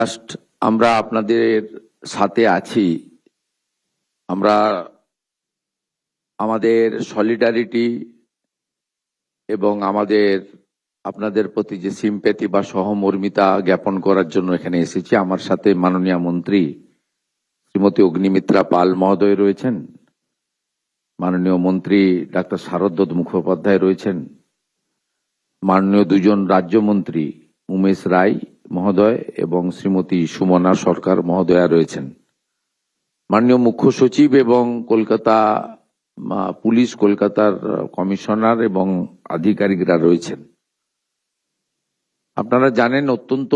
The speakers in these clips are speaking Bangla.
জাস্ট আমরা আপনাদের সাথে আছি। আমরা আমাদের সলিডারিটি এবং আমাদের আপনাদের প্রতি যে সিম্প্যাথি বা সহমর্মিতা জ্ঞাপন করার জন্য এখানে এসেছি। আমার সাথে মাননীয় মন্ত্রী শ্রীমতী অগ্নিমিত্রা পাল মহোদয় রয়েছেন, মাননীয় মন্ত্রী ডাক্তার শারদত্ত মুখোপাধ্যায় রয়েছেন, মাননীয় দুজন রাজ্যমন্ত্রী উমেশ রায় মহোদয় এবং শ্রীমতী সুমনা সরকার মহোদয়া রয়েছেন, মাননীয় মুখ্য সচিব এবং কলকাতা পুলিশ, কলকাতার কমিশনার এবং আধিকারিকরা রয়েছেন। আপনারা জানেন অত্যন্ত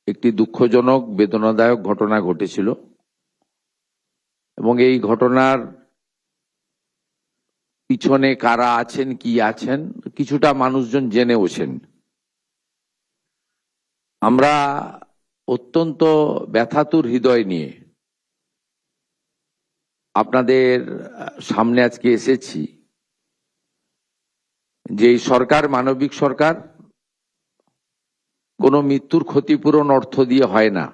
একটি দুঃখজনক বেদনাদায়ক ঘটনা ঘটেছিল এবং এই ঘটনার পিছনে কারা আছেন, কি আছেন, কিছুটা মানুষজন জেনেওছেন। আমরা অত্যন্ত ব্যথাতুর হৃদয় নিয়ে আপনাদের সামনে আজকে এসেছি যে এই সরকার মানবিক সরকার, কোনো মৃত্যুর ক্ষতিপূরণ অর্থ দিয়ে হয় না।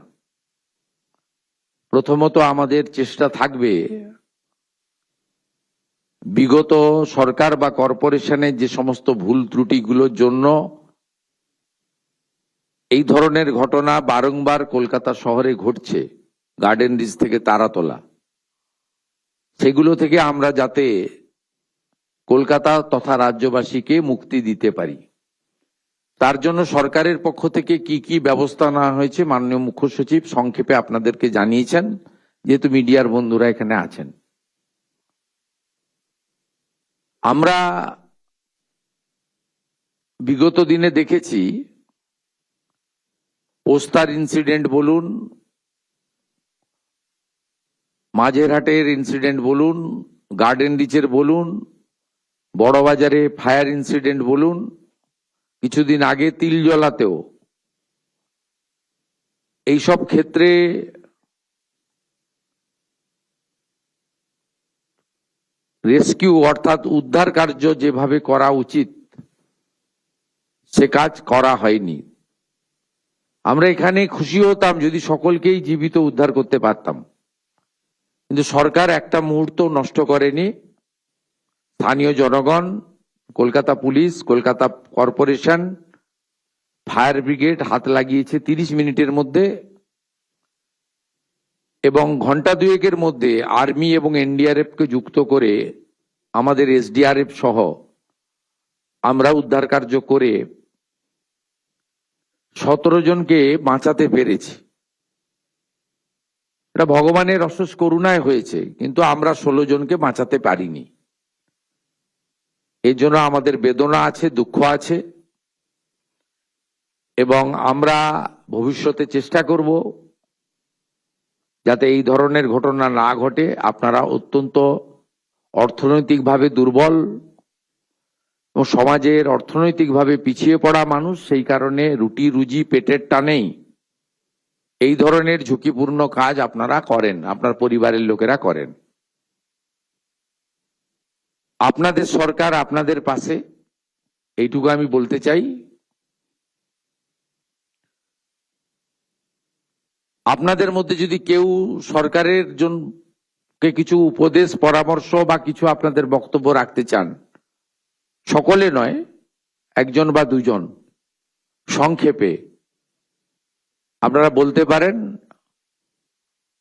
প্রথমত আমাদের চেষ্টা থাকবে বিগত সরকার বা কর্পোরেশনের যে সমস্ত ভুল ত্রুটিগুলোর জন্য এই ধরনের ঘটনা বারংবার কলকাতা শহরে ঘটছে, গার্ডেন রিচ থেকে তারাতলা, সেগুলো থেকে আমরা যাতে কলকাতা তথা রাজ্যবাসীকে মুক্তি দিতে পারি, তার জন্য সরকারের পক্ষ থেকে কি কি ব্যবস্থা নেওয়া হয়েছে মাননীয় মুখ্য সচিব সংক্ষেপে আপনাদেরকে জানিয়েছেন, যেহেতু মিডিয়ার বন্ধুরা এখানে আছেন। আমরা বিগত দিনে দেখেছি পোস্তার ইনসিডেন্ট বলুন, মাঝেরহাটের ইনসিডেন্ট বলুন, গার্ডেন রিচের বলুন, বড়বাজারে ফায়ার ইনসিডেন্ট বলুন, কিছুদিন আগে তিলজলাতেও, এইসব ক্ষেত্রে রেস্কিউ অর্থাৎ উদ্ধার কার্য যেভাবে করা উচিত সে কাজ করা হয়নি। আমরা এখানে খুশি হতাম যদি সকলকেই জীবিত উদ্ধার করতে পারতাম, কিন্তু সরকার একটা মুহূর্ত নষ্ট করেনি। স্থানীয় জনগণ, Kolkata police, Kolkata corporation, fire brigade হাত লাগিয়েছে 30 মিনিটের মধ্যে, এবং ঘন্টা দুয়েকের মধ্যে আর্মি এবং এনডিআরএফ কে যুক্ত করে আমাদের এসডিআরএফ সহ আমরা উদ্ধার কার্য করে 17 জনকে বাঁচাতে পেরেছি। এটা ভগবানের অশেষ করুণায় হয়েছে, কিন্তু আমরা 16 জনকে বাঁচাতে পারিনি। এর জন্য আমাদের বেদনা আছে, দুঃখ আছে, এবং আমরা ভবিষ্যতে চেষ্টা করব যাতে এই ধরনের ঘটনা না ঘটে। আপনারা অত্যন্ত অর্থনৈতিকভাবে দুর্বল ও সমাজের অর্থনৈতিকভাবে পিছিয়ে পড়া মানুষ, সেই কারণে রুটি রুজি পেটের টানেই এই ধরনের ঝুঁকিপূর্ণ কাজ আপনারা করেন, আপনার পরিবারের লোকেরা করেন। আপনাদের সরকার আপনাদের পাশে, এইটুকু আমি বলতে চাই। আপনাদের মধ্যে যদি কেউ সরকারের জন্য কিছু উপদেশ, পরামর্শ বা কিছু আপনাদের বক্তব্য রাখতে চান, সকলে নয়, একজন বা দুজন সংক্ষেপে আপনারা বলতে পারেন।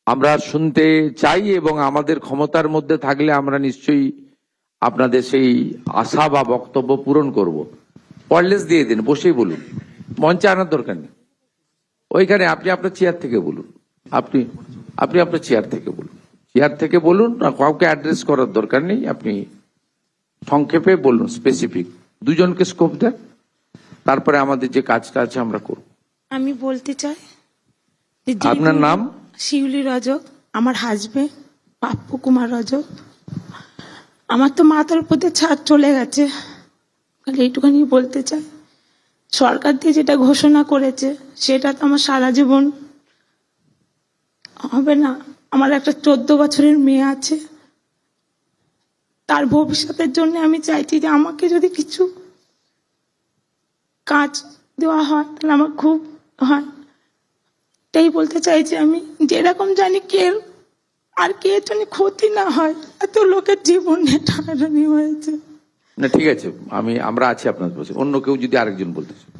আমরা শুনতে চাই এবং আমাদের ক্ষমতার মধ্যে থাকলে আমরা নিশ্চয়ই আপনাদের সেই আশা বা বক্তব্য পূরণ করব। ওয়্যারলেস দিয়ে দিন, বসেই বলুন, মঞ্চে আনার দরকার নেই। ওইখানে আপনি আপনার চেয়ার থেকে বলুন, আপনি আপনার চেয়ার থেকে বলুন, চেয়ার থেকে বলুন, কাউকে অ্যাড্রেস করার দরকার নেই। আপনি সংক্ষেপে বলুন, স্পেসিফিক, দুজনকে স্কোপ দেন, তারপরে আমাদের যে কাজটা আছে আমরা করব। আমি বলতে চাই, আপনার নাম? শিউলি রজক, আমার হাজবেন্ড পাপ্পু কুমার রজক। আমার তো মাথার উপর দিয়ে ছাদ চলে গেছে, খালি এইটুখানি বলতে চাই। সরকার দিয়ে যেটা ঘোষণা করেছে সেটা তো আমার সারা জীবন হবে না। আমার একটা 14 বছরের মেয়ে আছে, তার ভবিষ্যতের জন্য আমি চাইছি যে আমাকে যদি কিছু কাজ দেওয়া হয় তাহলে আমার খুব হয়। এটাই বলতে চাইছি আমি, যেরকম জানি আর কে জানি ক্ষতি না হয়, এত লোকের জীবন নিয়ে টানাটানি হয়েছে। না ঠিক আছে, আমরা আছি আপনার পাশে। অন্য কেউ যদি আরেকজন বলতে চায়।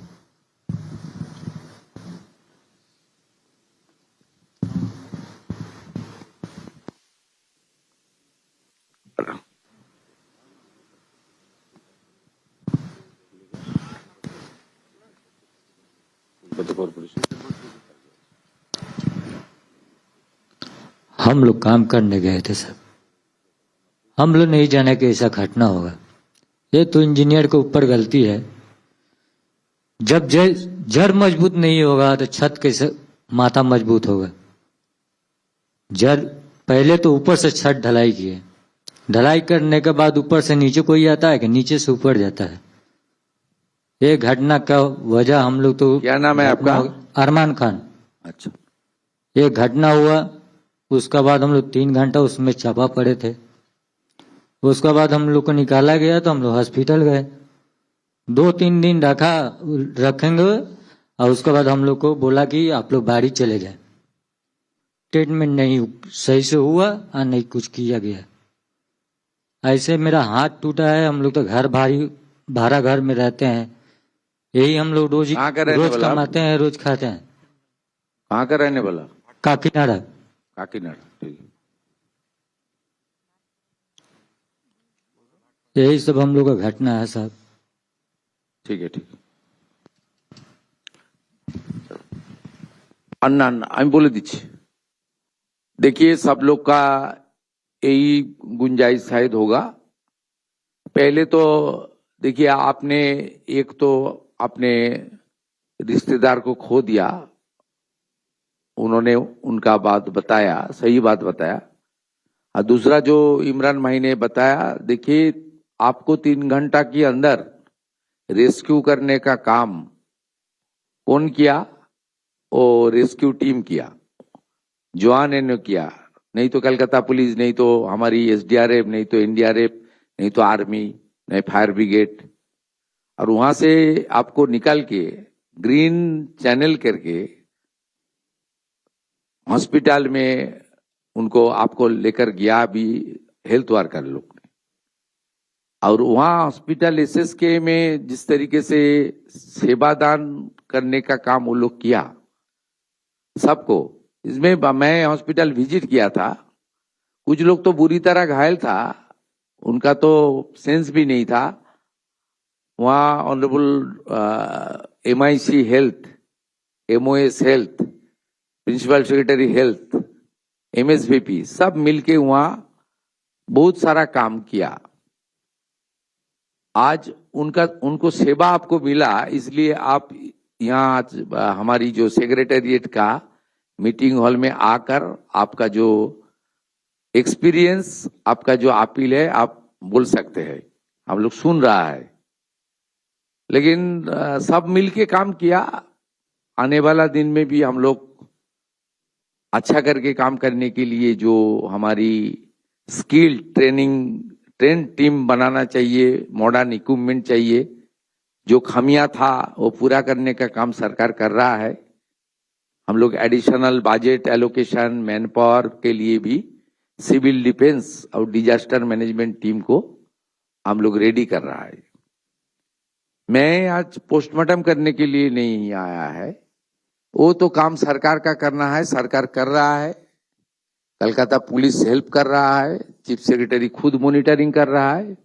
हम लोग काम करने गए थे सब, हम लोग नहीं जाने कि ऐसा घटना होगा। ये तो इंजीनियर के ऊपर गलती है। जब जड़ मजबूत नहीं होगा तो छत कैसे माथा मजबूत होगा। जड़ पहले तो ऊपर से छत ढलाई किए, ढलाई करने के बाद ऊपर से नीचे कोई आता है कि नीचे से ऊपर जाता है। ये घटना का वजह हम लोग तो, क्या नाम है आपका? अरमान खान। अच्छा, ये घटना हुआ, उसका बाद हम लोग 3 घंटा उसमें चापा पड़े थे। उसके बाद हम लोग को निकाला गया तो हम लोग हॉस्पिटल गए, 2-3 दिन रखेंगे और उसके बाद हम लोग को बोला कि आप लोग बाड़ी चले जाए। ट्रीटमेंट नहीं सही से हुआ और नहीं कुछ किया गया। ऐसे मेरा हाथ टूटा है। हम लोग तो भाड़ा घर में रहते हैं, यही हम लोग रोज कहाँ का रहने वाला आप? कमाते हैं, रोज खाते हैं। कहाँ का रहने वाला? काकीनाडा। काकीनाडा, ठीक है। यही सब हम लोग का घटना है साहब। ঠিক আছে, ঠিক अन्ना আমি বলে দিচ্ছি। देखिए, सब लोग का यही गुंजाइश शायद होगा। पहले तो देखिए, आपने एक तो अपने रिश्तेदार को खो दिया, उन्होंने उनका बात बताया, सही बात बताया। और दूसरा जो इमरान भाई ने बताया, देखिए आपको 3 घंटा के अंदर रेस्क्यू करने का काम कौन किया? वो रेस्क्यू टीम किया, जवान ने किया। नहीं तो कलकत्ता पुलिस, नहीं तो हमारी एसडीआरएफ, नहीं तो एनडीआरएफ, नहीं तो आर्मी, नहीं फायर ब्रिगेड। और वहां से आपको निकाल के ग्रीन चैनल करके हॉस्पिटल में उनको आपको लेकर गया भी हेल्थ वर्कर लोग ने। और वहां हॉस्पिटल एसएसके में जिस तरीके से सेवादान करने का काम वो लोग किया सबको, इसमें मैं हॉस्पिटल विजिट किया था। कुछ लोग तो बुरी तरह घायल था, उनका तो सेंस भी नहीं था। वहां honourable MIC health, MOS health, principal secretary health, MSVP सब मिलके वहां बहुत सारा काम किया। आज उनको सेवा आपको मिला, इसलिए आप यहाँ आज हमारी जो सेक्रेटेरिएट का मीटिंग हॉल में आकर आपका जो एक्सपीरियंस, आपका जो अपील है, आप बोल सकते हैं। हम लोग सुन रहा है, लेकिन सब मिलके काम किया। आने वाला दिन में भी हम लोग अच्छा करके काम करने के लिए जो हमारी स्किल ट्रेन टीम बनाना चाहिए, मॉडर्न इक्विपमेंट चाहिए, जो खामियां था वो पूरा करने का काम सरकार कर रहा है। हम लोग additional budget allocation, man power के लिए भी सिविल डिफेंस और डिजास्टर मैनेजमेंट टीम को हम लोग रेडी कर रहा है। मैं आज पोस्टमार्टम करने के लिए नहीं आया है, वो तो काम सरकार का करना है, सरकार कर रहा है। कलकत्ता पुलिस हेल्प कर रहा है, चीफ सेक्रेटरी खुद मॉनिटरिंग कर रहा है।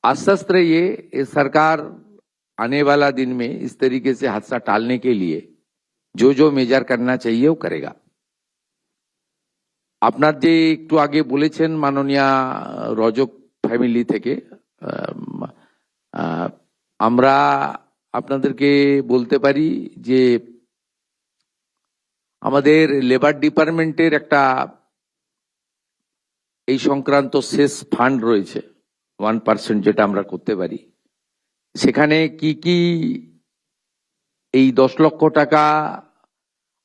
आश्वस्त रहिए, ये सरकार आने वाला दिन में इस तरीके से हादसा टालने के लिए जो जो मेजर करना चाहिए वो करेगा। আপনার যে একটু আগে বলেছেন মাননীয় রজক ফ্যামিলি থেকে, আমরা আপনাদেরকে বলতে পারি যে আমাদের লেবার ডিপার্টমেন্টের একটা এই সংক্রান্ত শেষ ফান্ড রয়েছে 1% যেটা আমরা করতে পারি। সেখানে কি কি এই 10 লক্ষ টাকা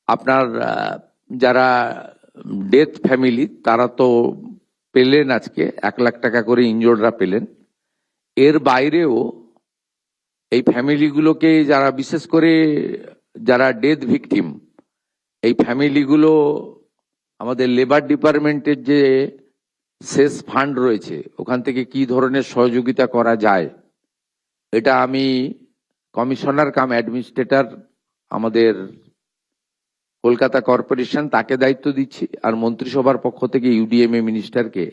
আপনার যারা ডেথ ফ্যামিলি তারা তো পেলেন, আজকে 1 লাখ টাকা করে ইনজোর্ডরা পেলেন। এর বাইরেও এই ফ্যামিলিগুলোকে যারা বিশেষ করে যারা ডেথ ভিকটিম, এই ফ্যামিলিগুলো আমাদের লেবার ডিপার্টমেন্টের যে সেস ফান্ড রয়েছে ওখান থেকে কি ধরনের সহযোগিতা করা যায়, এটা আমি কমিশনার কাম অ্যাডমিনিস্ট্রেটর আমাদের কলকাতা কর্পোরেশন তাকে দায়িত্ব দিচ্ছি, আর মন্ত্রিসভার পক্ষ থেকে ইউডিএমএ মিনিস্টারকে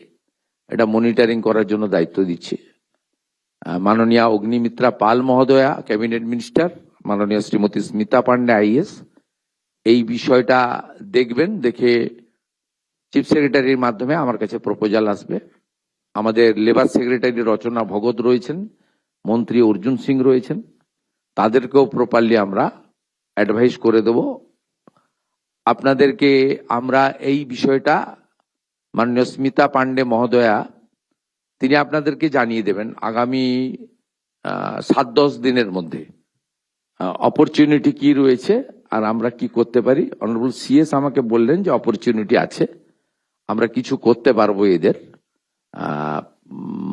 এটা মনিটরিং করার জন্য দায়িত্ব দিচ্ছি। মাননীয় অগ্নিমিত্রা পাল মহোদয়া ক্যাবিনেট মিনিস্টার, মাননীয় শ্রীমতী স্মিতা পান্ডে আইএস এই বিষয়টা দেখবেন, দেখে চিফ সেক্রেটারির মাধ্যমে আমার কাছে প্রপোজাল আসবে। আমাদের লেবার সেক্রেটারি রচনা ভগত রয়েছেন, মন্ত্রী অর্জুন সিং রয়েছেন, তাদেরকেও প্রপারলি আমরা অ্যাডভাইস করে দেব। আপনাদেরকে আমরা এই বিষয়টা মাননীয় স্মিতা পান্ডে মহোদয়া তিনি আপনাদেরকে জানিয়ে দেবেন আগামী 7-10 দিনের মধ্যে অপরচুনিটি কি রয়েছে আর আমরা কি করতে পারি। অনারেবল সিএস আমাকে বললেন যে অপরচুনিটি আছে, আমরা কিছু করতে পারবো, এদের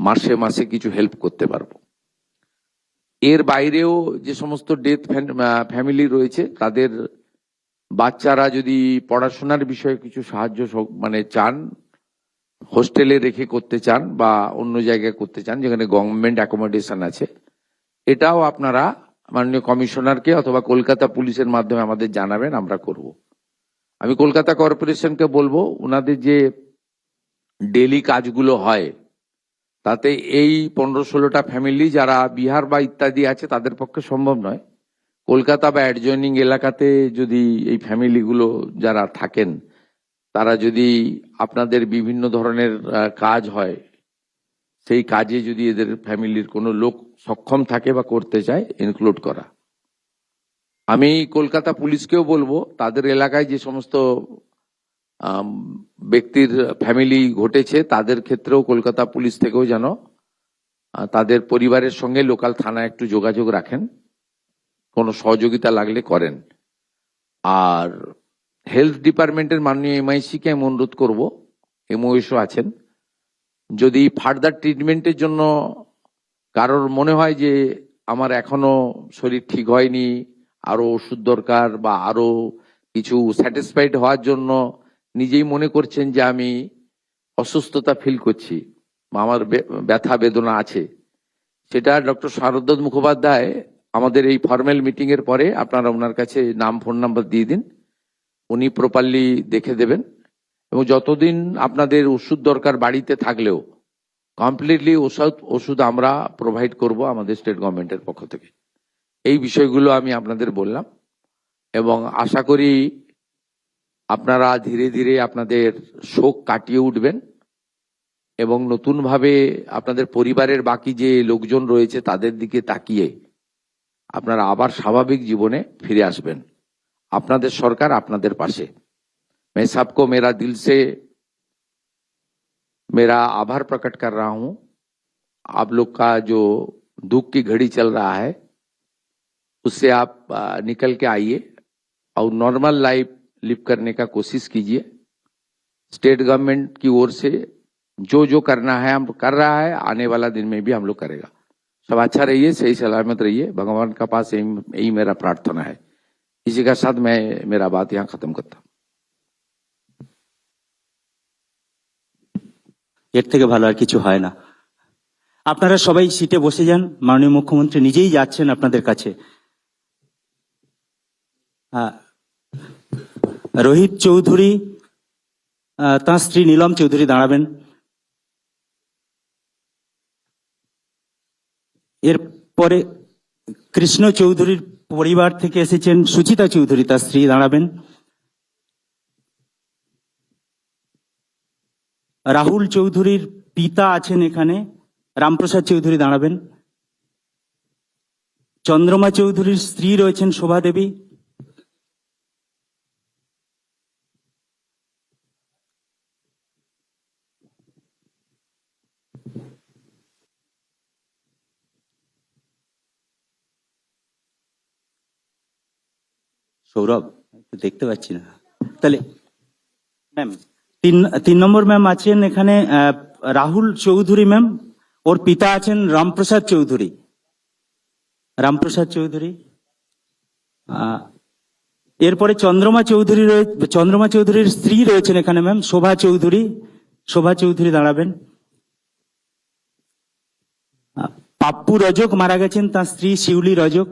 মাসে মাসে কিছু হেল্প করতে পারবো। এর বাইরেও যে সমস্ত ডেথ ফ্যামিলি রয়েছে তাদের বাচ্চারা যদি পড়াশোনার বিষয়ে কিছু সাহায্য মানে চান, হোস্টেলে রেখে করতে চান বা অন্য জায়গায় করতে চান যেখানে গভর্নমেন্ট অ্যাকোমোডেশন আছে, এটাও আপনারা মাননীয় কমিশনারকে অথবা কলকাতা পুলিশের মাধ্যমে আমাদের জানাবেন, আমরা করব। আমি কলকাতা কর্পোরেশনকে বলবো ওনাদের যে ডেলি কাজগুলো হয় তাতে এই 15-16টা ফ্যামিলি যারা বিহার বা ইত্যাদি আছে তাদের পক্ষে সম্ভব নয়। কলকাতা বা অ্যাডজয়নিং এলাকাতে যদি এই ফ্যামিলিগুলো যারা থাকেন তারা যদি আপনাদের বিভিন্ন ধরনের কাজ হয়, সেই কাজে যদি এদের ফ্যামিলির কোনো লোক সক্ষম থাকে বা করতে চায়, ইনক্লুড করা। আমি কলকাতা পুলিশকেও বলবো তাদের এলাকায় যে সমস্ত ব্যক্তির ফ্যামিলি ঘটেছে তাদের ক্ষেত্রেও কলকাতা পুলিশ থেকেও যেন তাদের পরিবারের সঙ্গে লোকাল থানায় একটু যোগাযোগ রাখেন, কোনো সহযোগিতা লাগলে করেন। আর হেলথ ডিপার্টমেন্টের মাননীয় এমআইসি কে আমি অনুরোধ করবো, এমওএসও আছেন, যদি ফার্দার ট্রিটমেন্টের জন্য কারোর মনে হয় যে আমার এখনো শরীর ঠিক হয়নি, আরো ওষুধ দরকার বা আরো কিছু স্যাটিসফাইড হওয়ার জন্য নিজেই মনে করছেন যে আমি অসুস্থতা ফিল করছি বা আমার ব্যথা বেদনা আছে, সেটা ডক্টর শারদ মুখোপাধ্যায় আমাদের এই ফর্মাল মিটিং এর পরে আপনারা ওনার কাছে নাম ফোন নাম্বার দিয়ে দিন, উনি প্রপারলি দেখে দেবেন। এবং যতদিন আপনাদের ওষুধ দরকার বাড়িতে থাকলেও কমপ্লিটলি ওষুধ আমরা প্রোভাইড করব আমাদের স্টেট গভর্নমেন্টের পক্ষ থেকে। এই বিষয়গুলো আমি আপনাদের বললাম এবং আশা করি আপনারা ধীরে ধীরে আপনাদের শোক কাটিয়ে উঠবেন এবং নতুন ভাবে আপনাদের পরিবারের বাকি যে লোকজন রয়েছে তাদের দিকে তাকিয়ে আপনারা আবার স্বাভাবিক জীবনে ফিরে আসবেন। আপনাদের সরকার আপনাদের পাশে। मैं सबको मेरा दिल से मेरा आभार प्रकट कर रहा हूं। आप लोग का जो दुख की घड़ी चल रहा है उससे आप निकल के आइए और नॉर्मल लाइफ लिव करने का कोशिश कीजिए। स्टेट गवर्नमेंट की ओर से जो जो करना है हम कर रहा है, आने वाला दिन में भी हम लोग करेगा। सब अच्छा रहिए, सही सलामत रहिए, भगवान का पास यही मेरा प्रार्थना है। इसी का साथ मैं मेरा बात यहाँ खत्म करता हूँ। এর থেকে ভালো আর কিছু হয় না। আপনারা সবাই সিটে বসে যান, মাননীয় মুখ্যমন্ত্রী নিজেই যাচ্ছেন আপনাদের কাছে। রোহিত চৌধুরী তার স্ত্রী নীলম চৌধুরী দাঁড়াবেন। এরপরে কৃষ্ণ চৌধুরীর পরিবার থেকে এসেছেন সুচিতা চৌধুরী, তার স্ত্রী দাঁড়াবেন। রাহুল চৌধুরীর পিতা আছেন এখানে, রামপ্রসাদ চৌধুরী দাঁড়াবেন। চন্দ্রমা চৌধুরীর স্ত্রী রয়েছেন শোভা দেবী। সৌরভ দেখতে পাচ্ছি না, তাহলে ম্যাম তিন নম্বর ম্যাম আছেন এখানে রাহুল চৌধুরী ম্যাম, ওর পিতা আছেন রামপ্রসাদ চৌধুরী। রামপ্রসাদ চৌধুরী এরপরে চন্দ্রমা চৌধুরীর স্ত্রী রয়েছেন এখানে ম্যাম, শোভা চৌধুরী দাঁড়াবেন। পাপ্পু রজক মারা গেছেন, তার স্ত্রী শিউলি রজক।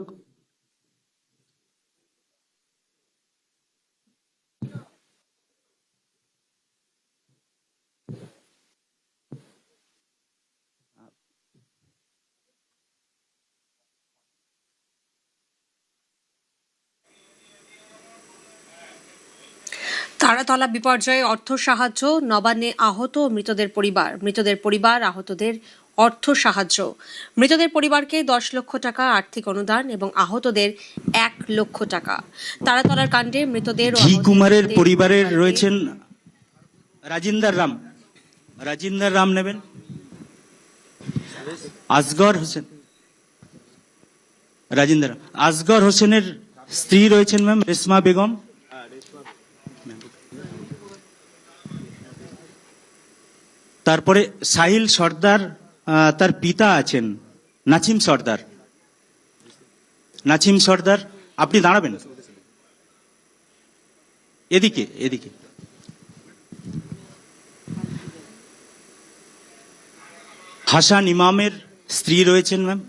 তারাতলা বিপর্যয়ে অর্থ সাহায্য, নবান্নে আহত ও মৃতদের পরিবার আহতদের অর্থ সাহায্য। মৃতদের পরিবারকে 10 লক্ষ টাকা আর্থিক অনুদান এবং আহতদের 1 লক্ষ টাকা। তারাতলার কাণ্ডে মৃতদের ও ঘি আহতদের কুমারের পরিবারের পরিবারকে রয়েছেন রাজিন্দার রাম নেবেন, আসগর হোসেন, আসগর হোসেনের স্ত্রী রয়েছেন ম্যাম রেশমা বেগম। তারপরে সাহিল সর্দার, তার পিতা আছেন নাচিম সর্দার, আপনি দাঁড়াবেন এদিকে। হাসান ইমামের স্ত্রী রয়েছেন ম্যাম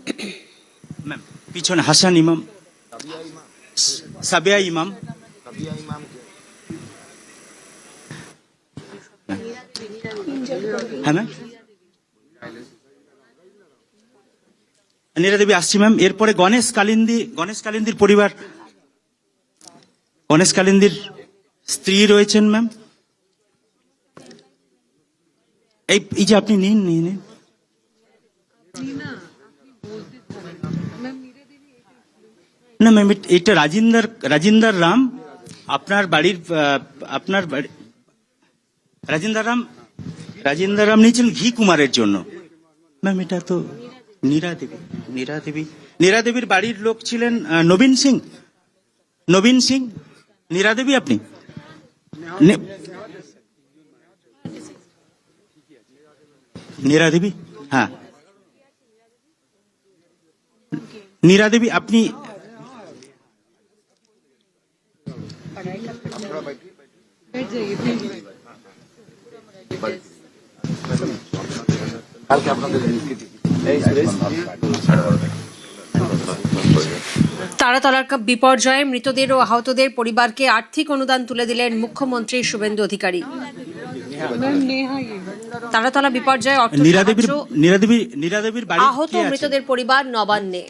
পিছনে, হাসান ইমাম, সাবিয়া ইমাম, হ্যাঁ ম্যাম, নীরা দেবী আসছি ম্যাম। এরপরে গণেশ কালিন্দির পরিবার, গণেশ কালিন্দির স্ত্রী রয়েছেন ম্যাম। এই যে আপনি নিন। না ম্যাম, এটা রাজিন্দার রাম, আপনার বাড়ি রাজিন্দার রাম নিয়েছেন ঘি কুমারের জন্য ম্যাম। এটা তো নীরা দেবীর বাড়ির লোক ছিলেন নবীন সিং। নীরা দেবী আপনি নীরা দেবী, হ্যাঁ নীরা দেবী আপনি তারাতলার বিপর্যয়ে মৃতদের ও আহতদের পরিবারকে আর্থিক অনুদান তুলে দিলেন মুখ্যমন্ত্রী শুভেন্দু অধিকারী। তারাতলা বিপর্যয়ে অর্থ সাহায্য, নীরা দেবীর বাড়ি আহত মৃতদের পরিবার নবান্নে।